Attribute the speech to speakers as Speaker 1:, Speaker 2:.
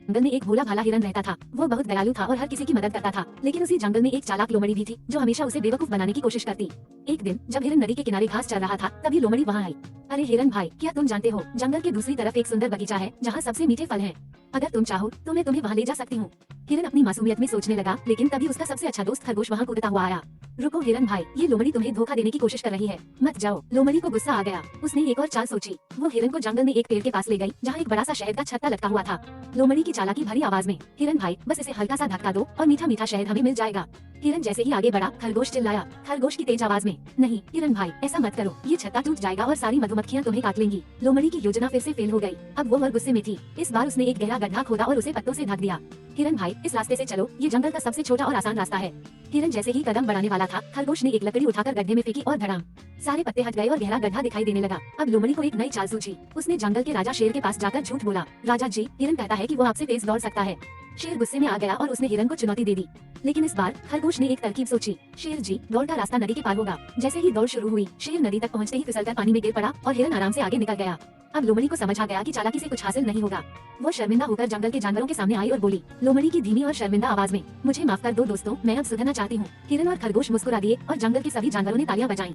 Speaker 1: जंगल में एक भोला भाला हिरन रहता था। वो बहुत दयालु था और हर किसी की मदद करता था। लेकिन उसी जंगल में एक चालाक लोमड़ी भी थी जो हमेशा उसे बेवकूफ बनाने की कोशिश करती। एक दिन जब हिरन नदी के किनारे घास चर रहा था तभी लोमड़ी वहाँ आई। अरे हिरन भाई, क्या तुम जानते हो जंगल के दूसरी तरफ एक सुंदर बगीचा है जहाँ सबसे मीठे फल हैं। अगर तुम चाहो तो मैं तुम्हें वहाँ ले जा सकती हूँ। हिरन अपनी मासूमियत में सोचने लगा, लेकिन तभी उसका सबसे अच्छा दोस्त खरगोश वहाँ कूदता हुआ आया। रुको हिरन भाई, ये लोमड़ी तुम्हें धोखा देने की कोशिश कर रही है, मत जाओ। लोमड़ी को गुस्सा आ गया। उसने एक और चाल सोची। वो हिरन को जंगल में एक पेड़ के पास ले गई जहाँ एक बड़ा सा शहद का छत्ता लटका हुआ था। लोमड़ी की चालाकी भरी आवाज में, हिरन भाई बस इसे हल्का सा धक्का दो और मीठा मीठा शहद हमें मिल जाएगा। हिरन जैसे ही आगे बढ़ा, खरगोश चिल्लाया। खरगोश की तेज आवाज में, नहीं हिरन भाई ऐसा मत करो, ये छत्ता टूट जाएगा और सारी मधुमक्खियां तुम्हें काट लेंगी। लोमड़ी की योजना फिर से फेल हो गई। अब वो और गुस्से में थी। इस बार उसने एक गहरा गड्ढा खोदा और उसे पत्तों से ढक दिया। हिरन भाई इस रास्ते से चलो, ये जंगल का सबसे छोटा और आसान रास्ता है। हिरन जैसे ही कदम बढ़ाने वाला था, खरगोश ने एक लकड़ी उठाकर गड्ढे में फेंकी और धड़ाम, सारे पत्ते हट गए और गहरा गड्ढा दिखाई देने लगा। अब लोमड़ी को एक नई चाल सूझी। उसने जंगल के राजा शेर के पास जाकर झूठ बोला। राजा जी, हिरन कहता है कि वो आपसे तेज दौड़ सकता है। शेर गुस्से में आ गया और उसने हिरन को चुनौती दे दी। लेकिन इस बार खरगोश ने एक तरकीब सोची। शेर जी, दौड़ का रास्ता नदी के पार होगा। जैसे ही दौड़ शुरू हुई, शेर नदी तक पहुंचते ही फिसलकर पानी में गिर पड़ा और हिरन आराम से आगे निकल गया। अब लोमड़ी को समझ आ गया कि चालाकी से कुछ हासिल नहीं होगा। वो शर्मिंदा होकर जंगल के जानवरों के सामने आई और बोली, लोमड़ी की धीमी और शर्मिंदा आवाज में, मुझे माफ कर दो दोस्तों, मैं अब सुधरना चाहती हूँ। हिरन और खरगोश मुस्कुरा दिए और जंगल के सभी जानवरों ने तालियां बजाईं।